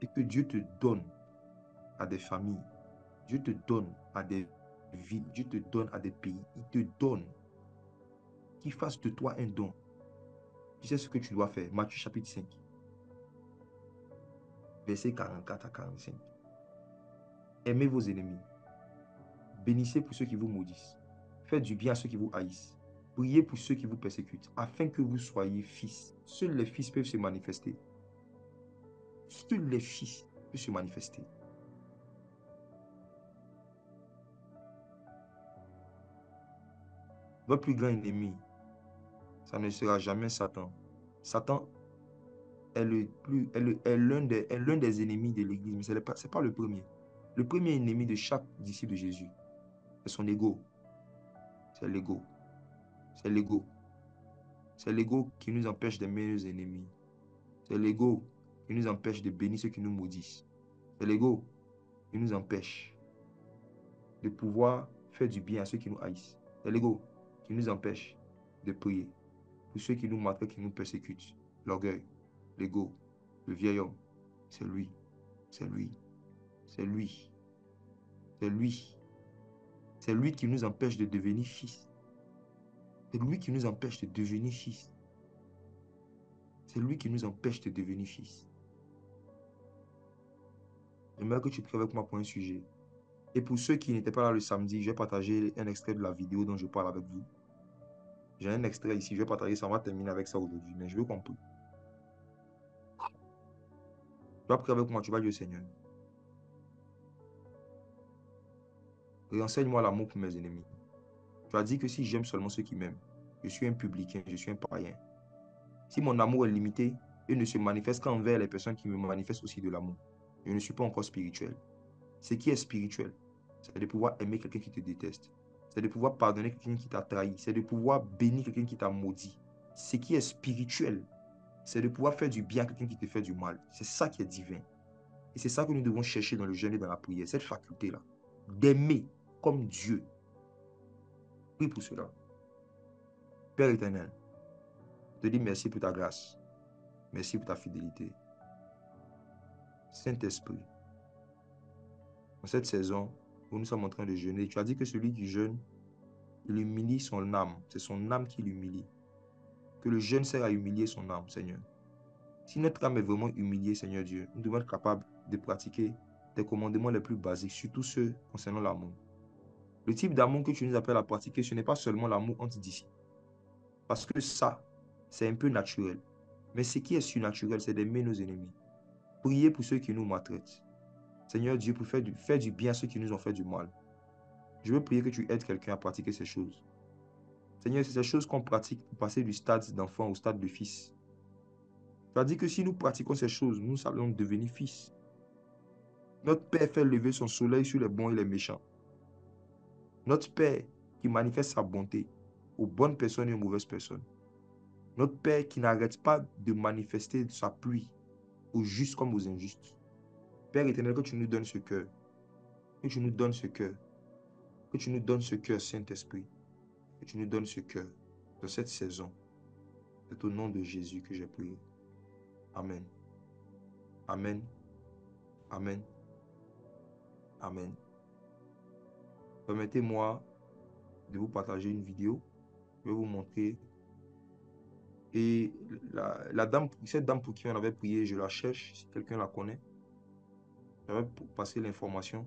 et que Dieu te donne à des familles, Dieu te donne à des villes, Dieu te donne à des pays, il te donne qu'il fasse de toi un don. Tu sais ce que tu dois faire. Matthieu chapitre 5, versets 44 à 45. Aimez vos ennemis. Bénissez pour ceux qui vous maudissent. Faites du bien à ceux qui vous haïssent. Priez pour ceux qui vous persécutent, afin que vous soyez fils. Seuls les fils peuvent se manifester. Seuls les fils peuvent se manifester. Votre plus grand ennemi, ça ne sera jamais Satan. Satan est l'un des ennemis de l'Église, mais ce n'est pas le premier. Le premier ennemi de chaque disciple de Jésus, c'est son ego. C'est l'ego. C'est l'ego. C'est l'ego qui nous empêche d'aimer nos ennemis. C'est l'ego qui nous empêche de bénir ceux qui nous maudissent. C'est l'ego qui nous empêche de pouvoir faire du bien à ceux qui nous haïssent. C'est l'ego qui nous empêche de prier pour ceux qui nous maltraitent, qui nous persécutent. L'orgueil, l'ego, le vieil homme, c'est lui. C'est lui. C'est lui. C'est lui. C'est lui qui nous empêche de devenir fils. C'est lui qui nous empêche de devenir fils. C'est lui qui nous empêche de devenir fils. J'aimerais que tu pries avec moi pour un sujet. Et pour ceux qui n'étaient pas là le samedi, je vais partager un extrait de la vidéo dont je parle avec vous. J'ai un extrait ici, je vais partager ça, on va terminer avec ça aujourd'hui. Mais je veux qu'on prie. Tu vas prier avec moi, tu vas dire au Seigneur. Renseigne-moi l'amour pour mes ennemis. Tu as dit que si j'aime seulement ceux qui m'aiment, je suis un publicain, je suis un païen. Si mon amour est limité, il ne se manifeste qu'envers les personnes qui me manifestent aussi de l'amour. Je ne suis pas encore spirituel. Ce qui est spirituel, c'est de pouvoir aimer quelqu'un qui te déteste. C'est de pouvoir pardonner quelqu'un qui t'a trahi. C'est de pouvoir bénir quelqu'un qui t'a maudit. Ce qui est spirituel, c'est de pouvoir faire du bien à quelqu'un qui te fait du mal. C'est ça qui est divin. Et c'est ça que nous devons chercher dans le jeûne et dans la prière, cette faculté-là, d'aimer comme Dieu Prie pour cela. Père éternel, je te dis merci pour ta grâce. Merci pour ta fidélité. Saint-Esprit, en cette saison où nous sommes en train de jeûner, tu as dit que celui qui jeûne, il humilie son âme. C'est son âme qui l'humilie. Que le jeûne sert à humilier son âme, Seigneur. Si notre âme est vraiment humiliée, Seigneur Dieu, nous devons être capables de pratiquer tes commandements les plus basiques, surtout ceux concernant l'amour. Le type d'amour que tu nous appelles à pratiquer, ce n'est pas seulement l'amour entre disciples. Parce que ça, c'est un peu naturel. Mais ce qui est surnaturel, c'est d'aimer nos ennemis. Prier pour ceux qui nous maltraitent. Seigneur Dieu, pour faire du bien à ceux qui nous ont fait du mal. Je veux prier que tu aides quelqu'un à pratiquer ces choses. Seigneur, c'est ces choses qu'on pratique pour passer du stade d'enfant au stade de fils. Tu as dit que si nous pratiquons ces choses, nous allons devenir fils. Notre Père fait lever son soleil sur les bons et les méchants. Notre Père qui manifeste sa bonté aux bonnes personnes et aux mauvaises personnes. Notre Père qui n'arrête pas de manifester sa pluie aux justes comme aux injustes. Père éternel, que tu nous donnes ce cœur. Que tu nous donnes ce cœur. Que tu nous donnes ce cœur, Saint-Esprit. Que tu nous donnes ce cœur dans cette saison. C'est au nom de Jésus que j'ai prié. Amen. Amen. Amen. Amen. Permettez-moi de vous partager une vidéo. Je vais vous montrer. Et cette dame pour qui on avait prié, je la cherche, si quelqu'un la connaît. J'avais passé l'information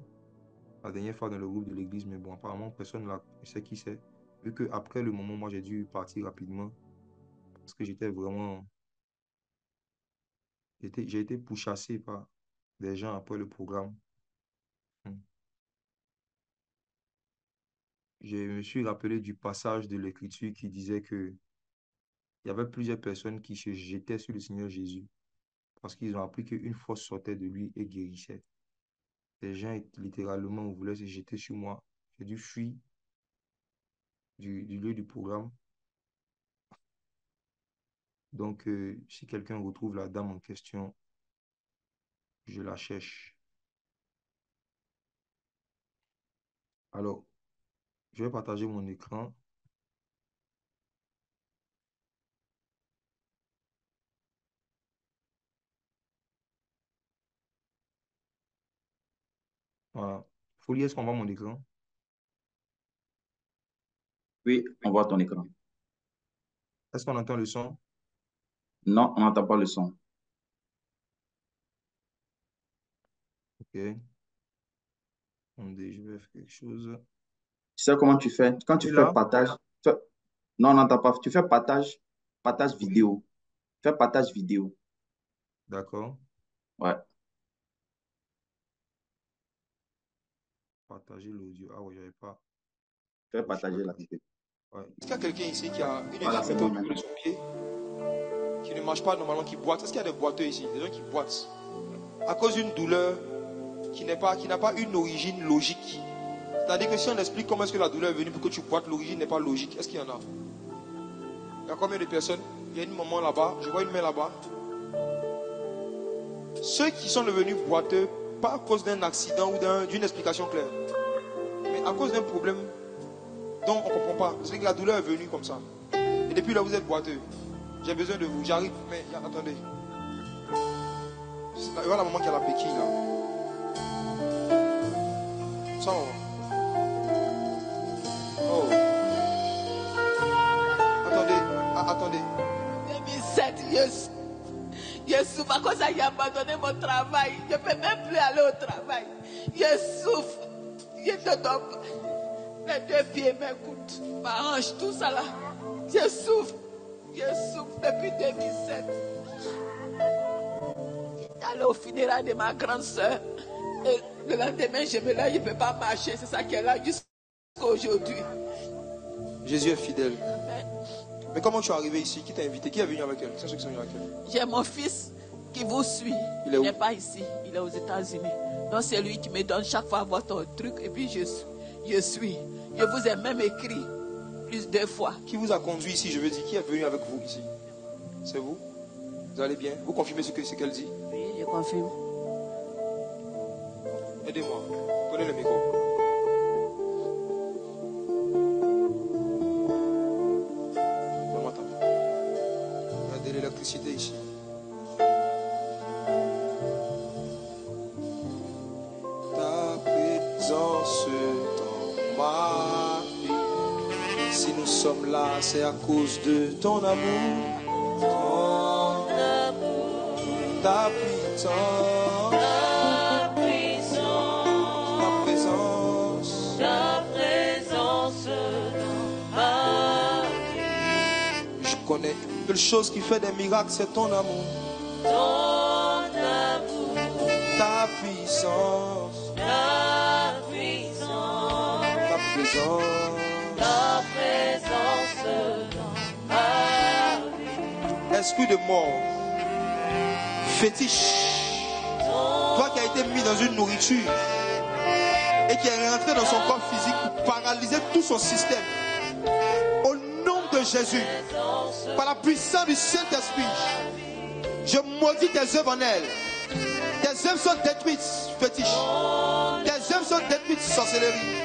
la dernière fois dans le groupe de l'église, mais bon, apparemment, personne ne sait qui c'est. Vu qu'après le moment, moi, j'ai dû partir rapidement parce que j'étais vraiment... J'ai été pourchassé par des gens après le programme. Je me suis rappelé du passage de l'Écriture qui disait que il y avait plusieurs personnes qui se jetaient sur le Seigneur Jésus parce qu'ils ont appris qu'une force sortait de lui et guérissait. Des gens, littéralement, voulaient se jeter sur moi. J'ai dû fuir du lieu du programme. Donc, si quelqu'un retrouve la dame en question, je la cherche. Alors, je vais partager mon écran. Voilà. Folie, est-ce qu'on voit mon écran? Oui, on voit ton écran. Est-ce qu'on entend le son? Non, on n'entend pas le son. Ok. Attendez, je vais faire quelque chose. Tu sais comment tu fais? Quand tu Et fais là? partage, non, on n'entend pas. Tu fais partage Oui. vidéo. Fais partage vidéo. D'accord. Ouais, Partager l'audio. Ah ouais, j'avais pas fais touché à partager la ça. vidéo. Ouais. Est-ce qu'il y a quelqu'un ici qui a une Voilà, c'est infirmité au bon niveau de maintenant. son pied, qui ne marche pas normalement, qui boite? Est-ce qu'il y a des boiteux ici? Des gens qui boitent à cause d'une douleur qui n'a pas une origine logique. C'est-à-dire que si on explique comment est-ce que la douleur est venue pour que tu boites, l'origine n'est pas logique. Est-ce qu'il y en a? Il y a combien de personnes? Il y a une maman là-bas. Je vois une main là-bas. Ceux qui sont devenus boiteux, pas à cause d'un accident ou d'une explication claire, mais à cause d'un problème dont on ne comprend pas. C'est que la douleur est venue comme ça. Et depuis là, vous êtes boiteux. J'ai besoin de vous. J'arrive. Mais attendez. Il y a la maman qui a la béquille là. Ça, oh. Attendez. Attendez. 2007, je souffre. À cause ça, j'ai abandonné mon travail. Je ne peux même plus aller au travail. Je souffre. Je te donne. Les deux pieds m'écoutent. Ma hanche, tout ça là. Je souffre. Je souffre depuis 2007. J'étais allé au funérail de ma grande soeur. Et le lendemain, je me lève, je ne peux pas marcher. C'est ça qui est là jusqu'à aujourd'hui. Jésus est fidèle. Amen. Mais comment tu es arrivé ici? Qui t'a invité? Qui est venu avec elle? C'est ceux qui sont venus avec elle. J'ai mon fils qui vous suit. Il est où? n'est pas ici, il est aux États-Unis. Donc c'est lui qui me donne chaque fois votre truc et puis je suis. Je vous ai même écrit plus de fois. Qui vous a conduit ici? Je veux dire, qui est venu avec vous ici? C'est vous? Vous allez bien? Vous confirmez ce qu'elle dit? Oui, je confirme. Aidez-moi. Prenez le micro. simplicité ici. Ta présence dans ma vie. Si nous sommes là, c'est à cause de ton amour. Ton amour. Ta puissance. Ta puissance. Ta présence. Ta présence dans ma vie. Je connais une seule chose qui fait des miracles, c'est ton amour. Ton amour. Ta puissance. Ta puissance. Ta présence. Ta présence dans ma vie. Esprit de mort, fétiche, toi qui as été mis dans une nourriture et qui est rentré dans son corps physique pour paralyser tout son système, au nom de Jésus, par la puissance du Saint-Esprit, je maudis tes œuvres en elle. Tes œuvres sont détruites, fétiche. Tes œuvres sont détruites, sorcellerie.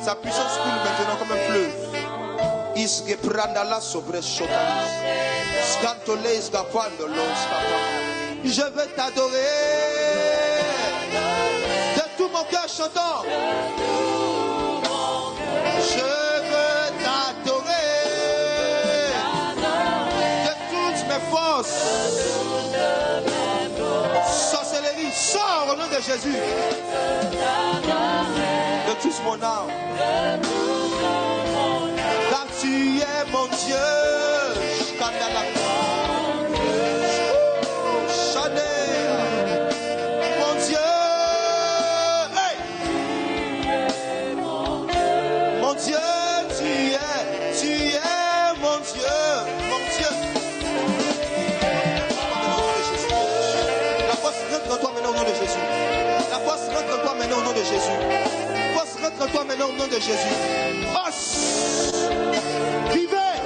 Sa puissance coule maintenant comme un fleuve. Isge prandala sobre chotalis. Scantoles gapando los capa. Je veux t'adorer. De tout mon cœur chantant. Je veux t'adorer. De toutes mes forces. Sorcellerie, sors au nom de Jésus. De tous mon âme. Car tu es mon Dieu. Chanel. Mon Dieu. Hey. Mon Dieu, tu es mon Dieu. Mon Dieu. La force rentre en toi maintenant au nom de Jésus. La force rentre en toi maintenant au nom de Jésus. La force rentre en toi maintenant au nom de Jésus. Os. Vivez.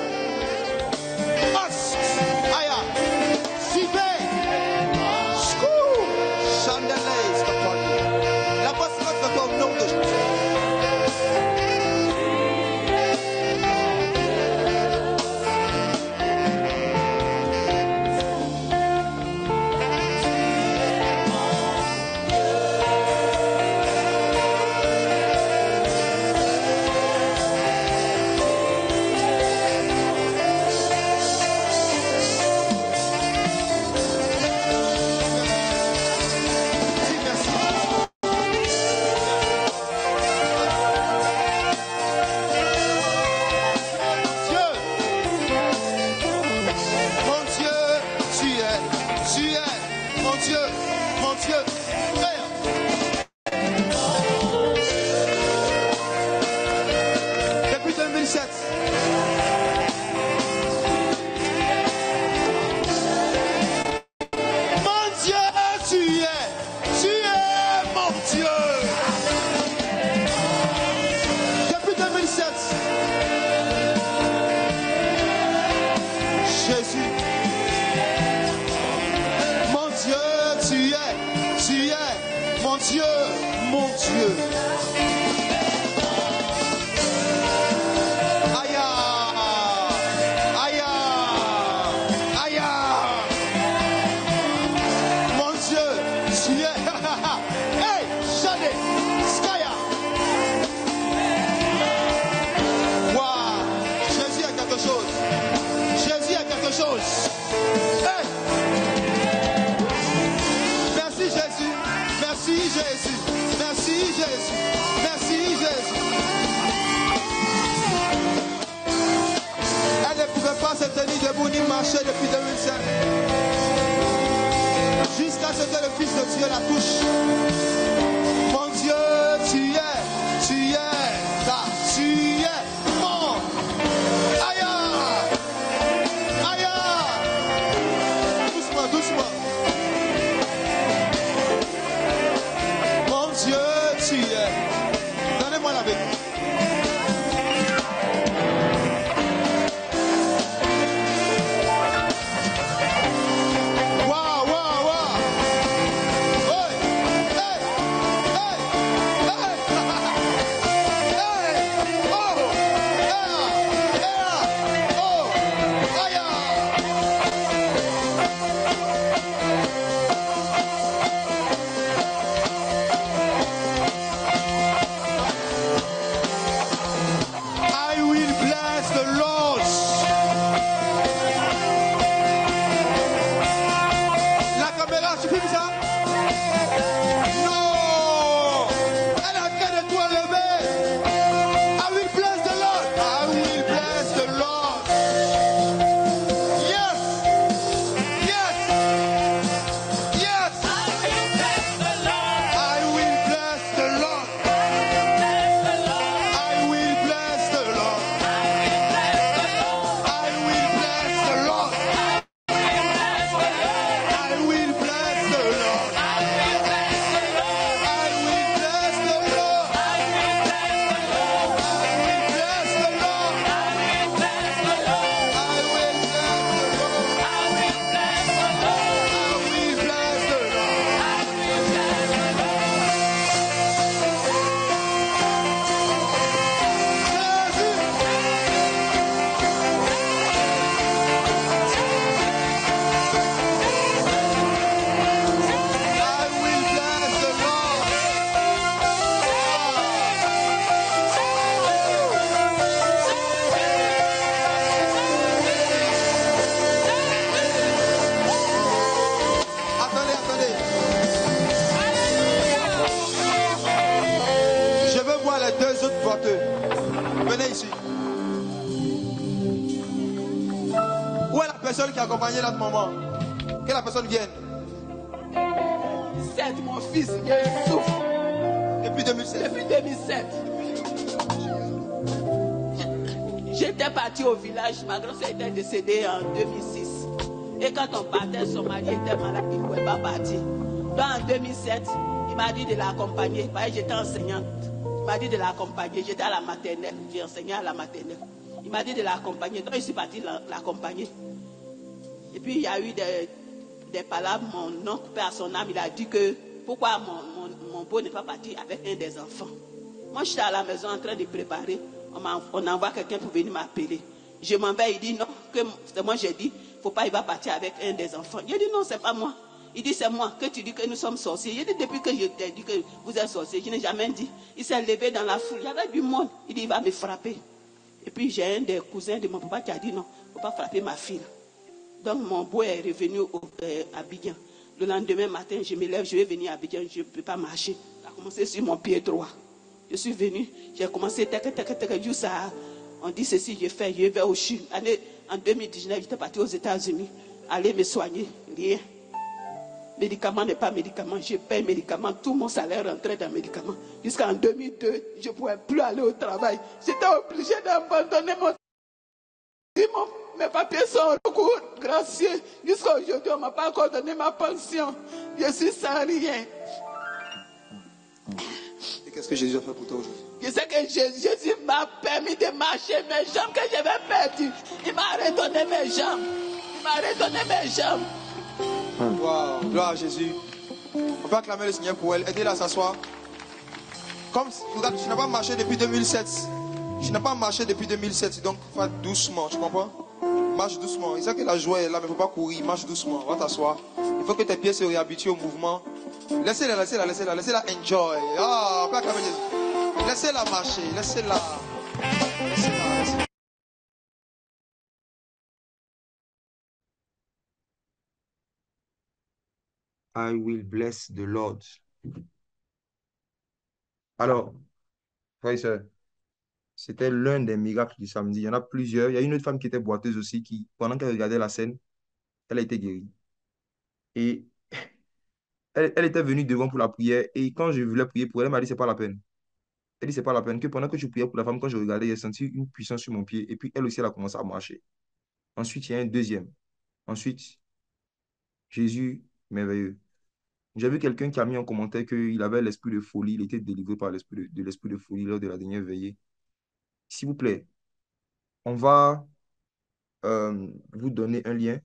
Os. Aya. Vivez. Skou. Chandelaise. La force rentre en toi au nom de Jésus. ici. Où est la personne qui a accompagné notre maman? Que la personne vienne. C'est mon fils, il souffre. Depuis 2007. Depuis 2007. J'étais partie au village, ma grand-sœur était décédée en 2006. Et quand on partait, son mari était malade, il ne pouvait pas partir. Donc en 2007, il m'a dit de l'accompagner. J'étais enseignante. Il m'a dit de l'accompagner. J'étais à la maternelle. J'ai enseigné à la maternelle. Il m'a dit de l'accompagner. Donc je suis partie l'accompagner. Et puis il y a eu des palabres. Mon oncle, père à son âme, il a dit que pourquoi mon beau n'est pas parti avec un des enfants. Moi, j'étais à la maison en train de préparer. On envoie quelqu'un pour venir m'appeler. Je m'en vais, il dit non, c'est moi j'ai dit, faut pas, il va partir avec un des enfants. Il dit non, c'est pas moi. Il dit c'est moi, que tu dis que nous sommes sorciers. Il dit depuis que je t'ai dit que vous êtes sorciers, je n'ai jamais dit. Il s'est levé dans la foule, il y avait du monde. Il dit il va me frapper. Et puis j'ai un des cousins de mon papa qui a dit non, il ne faut pas frapper ma fille. Donc mon beau est revenu à Abidjan. Le lendemain matin, je me lève, je vais venir à Abidjan, je ne peux pas marcher. Ça a commencé sur mon pied droit. Je suis venu, j'ai commencé, juste à, on dit ceci, je vais au Chine. En 2019, j'étais parti aux États-Unis, aller me soigner, rien. Médicament n'est pas médicament, je paye médicament, tout mon salaire rentrait dans médicament. Jusqu'en 2002, je ne pouvais plus aller au travail. J'étais obligé d'abandonner mes papiers sont recours gracieux. Jusqu'à aujourd'hui, on ne m'a pas encore donné ma pension. Je suis sans rien. Et qu'est-ce que Jésus a fait pour toi aujourd'hui? Je sais que Jésus m'a permis de marcher mes jambes que j'avais perdues. Il m'a redonné mes jambes. Il m'a redonné mes jambes. Wow, gloire à Jésus. On peut acclamer le Seigneur pour elle. Aidez-la à s'asseoir. Comme, regarde, tu n'as pas marché depuis 2007. Je n'ai pas marché depuis 2007, donc va doucement, tu comprends? Marche doucement. Il sait que la joie est là, mais il ne faut pas courir. Marche doucement, va t'asseoir. Il faut que tes pieds se réhabituent au mouvement. Laissez-la enjoy. Ah, on peut acclamer Jésus. Laissez-la marcher, laissez-la. Laissez-la. I will bless the Lord. Alors, frères et sœurs, c'était l'un des miracles du samedi. Il y en a plusieurs. Il y a une autre femme qui était boiteuse aussi, qui, pendant qu'elle regardait la scène, elle a été guérie. Et elle était venue devant pour la prière. Et quand je voulais prier pour elle, elle m'a dit, c'est pas la peine. Elle dit, c'est pas la peine. Que pendant que je priais pour la femme, quand je regardais, j'ai senti une puissance sur mon pied. Et puis, elle aussi, elle a commencé à marcher. Ensuite, il y a un deuxième. Ensuite, Jésus, merveilleux. J'ai vu quelqu'un qui a mis en commentaire qu'il avait l'esprit de folie. Il était délivré par l'esprit de l'esprit de folie lors de la dernière veillée. S'il vous plaît, on va vous donner un lien.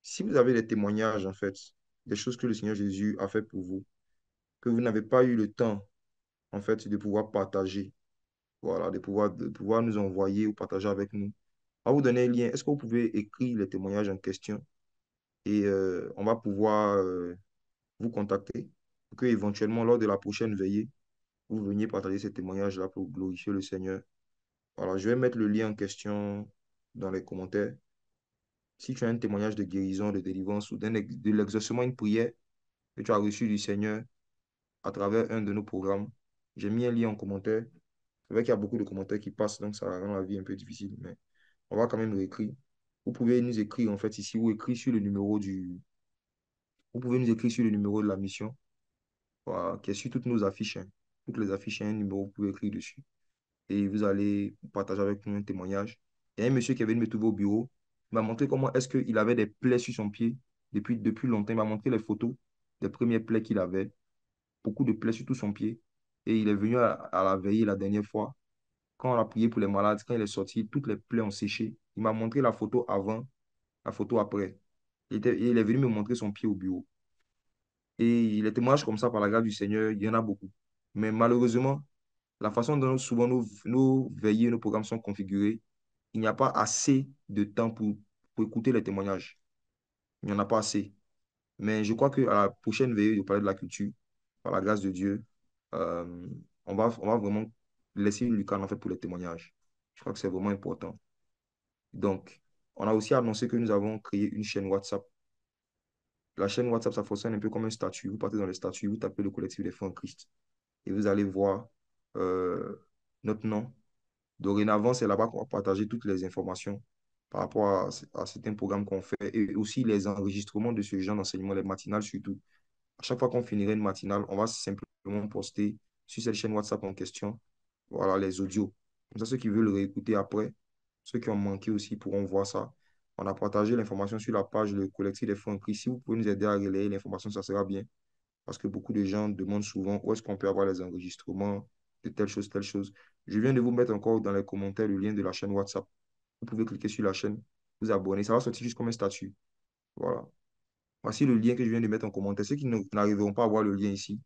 Si vous avez des témoignages, en fait, des choses que le Seigneur Jésus a fait pour vous, que vous n'avez pas eu le temps, en fait, de pouvoir partager, voilà, de pouvoir nous envoyer ou partager avec nous, on va vous donner un lien. Est-ce que vous pouvez écrire les témoignages en question et on va pouvoir vous contacter pour que éventuellement, lors de la prochaine veillée, vous veniez partager ces témoignages-là pour glorifier le Seigneur. Voilà, je vais mettre le lien en question dans les commentaires. Si tu as un témoignage de guérison, de délivrance ou de l'exaucement, une prière que tu as reçue du Seigneur à travers un de nos programmes, j'ai mis un lien en commentaire. C'est vrai qu'il y a beaucoup de commentaires qui passent, donc ça rend la vie un peu difficile, mais on va quand même écrire. Vous pouvez nous écrire en fait ici ou écrire sur le numéro du... Vous pouvez nous écrire sur le numéro de la mission, voilà, qui est sur toutes nos affiches, hein. Toutes les affiches, il y a un numéro, vous pouvez écrire dessus. Et vous allez partager avec nous un témoignage. Il y a un monsieur qui est venu me trouver au bureau. Il m'a montré comment est-ce qu'il avait des plaies sur son pied depuis longtemps. Il m'a montré les photos des premières plaies qu'il avait. Beaucoup de plaies sur tout son pied. Et il est venu à la veillée la dernière fois. Quand on a prié pour les malades, quand il est sorti, toutes les plaies ont séché. Il m'a montré la photo avant, la photo après. Il est venu me montrer son pied au bureau. Et les témoignages comme ça, par la grâce du Seigneur, il y en a beaucoup. Mais malheureusement, la façon dont souvent nos veillées, nos programmes sont configurés, il n'y a pas assez de temps pour écouter les témoignages. Il n'y en a pas assez. Mais je crois qu'à la prochaine veillée de parler de la culture, par la grâce de Dieu, euh, on va vraiment laisser une lucarne en fait pour les témoignages. Je crois que c'est vraiment important. Donc, on a aussi annoncé que nous avons créé une chaîne WhatsApp. La chaîne WhatsApp, ça fonctionne un peu comme un statut. Vous partez dans le statut, vous tapez le collectif des frères en Christ et vous allez voir euh, notre nom Dorénavant, c'est là-bas qu'on va partager toutes les informations par rapport à certains programmes qu'on fait et aussi les enregistrements de ce genre d'enseignement, les matinales surtout. À chaque fois qu'on finirait une matinale, on va simplement poster sur cette chaîne WhatsApp en question, voilà, les audios. Comme ça, ceux qui veulent le réécouter après, ceux qui ont manqué aussi pourront voir ça. On a partagé l'information sur la page Le Collectif des Fonds en Christ. Si vous pouvez nous aider à relayer l'information, ça sera bien. Parce que beaucoup de gens demandent souvent où est-ce qu'on peut avoir les enregistrements de telle chose, telle chose. Je viens de vous mettre encore dans les commentaires le lien de la chaîne WhatsApp. Vous pouvez cliquer sur la chaîne, vous abonner. Ça va sortir juste comme un statut. Voilà. Voici le lien que je viens de mettre en commentaire. Ceux qui n'arriveront pas à voir le lien ici,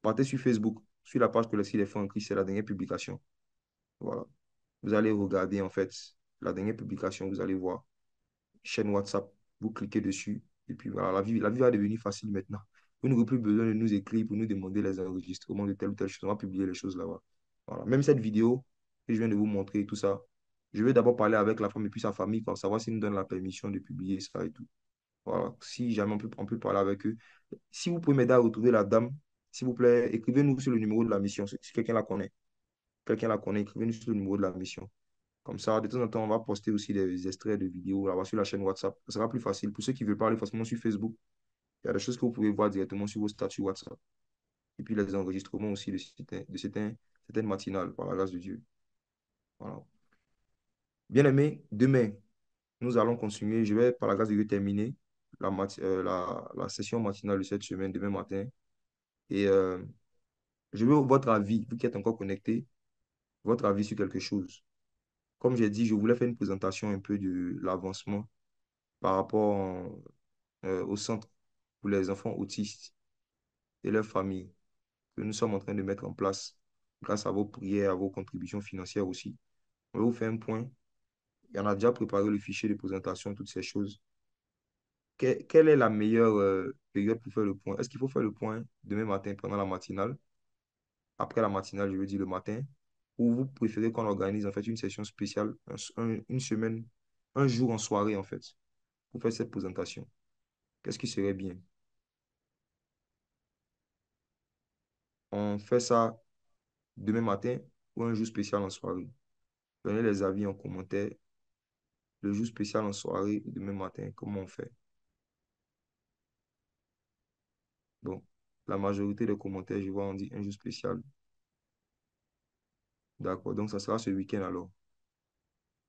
partez sur Facebook, sur la page Collectif des Fonds en Christ. C'est la dernière publication. Voilà. Vous allez regarder en fait la dernière publication, vous allez voir chaîne WhatsApp, vous cliquez dessus et puis voilà, la vie va devenir facile maintenant. Vous n'aurez plus besoin de nous écrire pour nous demander les enregistrements de telle ou telle chose. On va publier les choses là-bas. Voilà. Même cette vidéo que je viens de vous montrer et tout ça, je vais d'abord parler avec la femme et puis sa famille pour savoir s'ils nous donnent la permission de publier ça et tout. Voilà. Si jamais on peut parler avec eux. Si vous pouvez m'aider à retrouver la dame, s'il vous plaît, écrivez-nous sur le numéro de la mission. Si quelqu'un la connaît. Quelqu'un la connaît, écrivez-nous sur le numéro de la mission. Comme ça, de temps en temps, on va poster aussi des extraits de vidéos là-bas sur la chaîne WhatsApp. Ça sera plus facile. Pour ceux qui veulent parler facilement sur Facebook, il y a des choses que vous pouvez voir directement sur vos statuts WhatsApp. Et puis les enregistrements aussi de certaines matinales, par la grâce de Dieu. Voilà. Bien aimé, demain, nous allons continuer. Je vais, par la grâce de Dieu, terminer la session matinale de cette semaine, demain matin. Et je veux votre avis, vous qui êtes encore connectés, votre avis sur quelque chose. Comme j'ai dit, je voulais faire une présentation un peu de l'avancement par rapport au centre pour les enfants autistes et leurs familles que nous sommes en train de mettre en place grâce à vos prières, à vos contributions financières aussi. On va vous faire un point. Il y en a déjà préparé le fichier de présentation, toutes ces choses. Quelle est la meilleure période pour faire le point? Est-ce qu'il faut faire le point demain matin pendant la matinale? Après la matinale, je veux dire le matin. Ou vous préférez qu'on organise en fait une session spéciale, une semaine, un jour en soirée en fait, pour faire cette présentation? Qu'est-ce qui serait bien? On fait ça demain matin ou un jour spécial en soirée? Donnez les avis en commentaire. Le jour spécial en soirée ou demain matin, comment on fait? Bon, la majorité des commentaires, je vois, on dit un jour spécial. D'accord, donc ça sera ce week-end alors.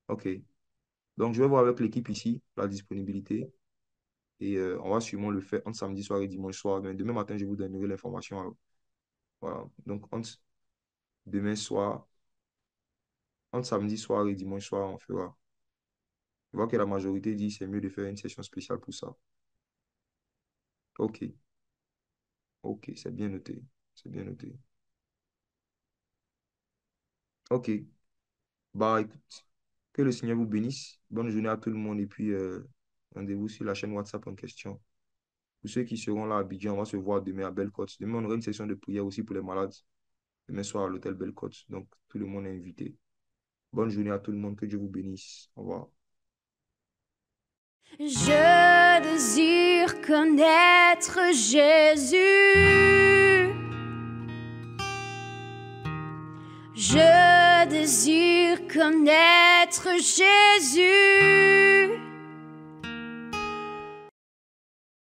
OK. Donc, je vais voir avec l'équipe ici la disponibilité et on va sûrement le faire entre samedi soir et dimanche soir. Donc, demain matin, je vous donnerai l'information alors. Voilà. Donc, demain soir, entre samedi soir et dimanche soir, on fera. Je vois que la majorité dit c'est mieux de faire une session spéciale pour ça. OK. OK, c'est bien noté. C'est bien noté. OK. Bah, écoute, que le Seigneur vous bénisse. Bonne journée à tout le monde et puis rendez-vous sur la chaîne WhatsApp en question. Pour ceux qui seront là à Abidjan, on va se voir demain à Belle-Côte. Demain, on aura une session de prière aussi pour les malades. Demain soir à l'hôtel Belle-Côte. Donc, tout le monde est invité. Bonne journée à tout le monde. Que Dieu vous bénisse. Au revoir. Je désire connaître Jésus. Je désire connaître Jésus.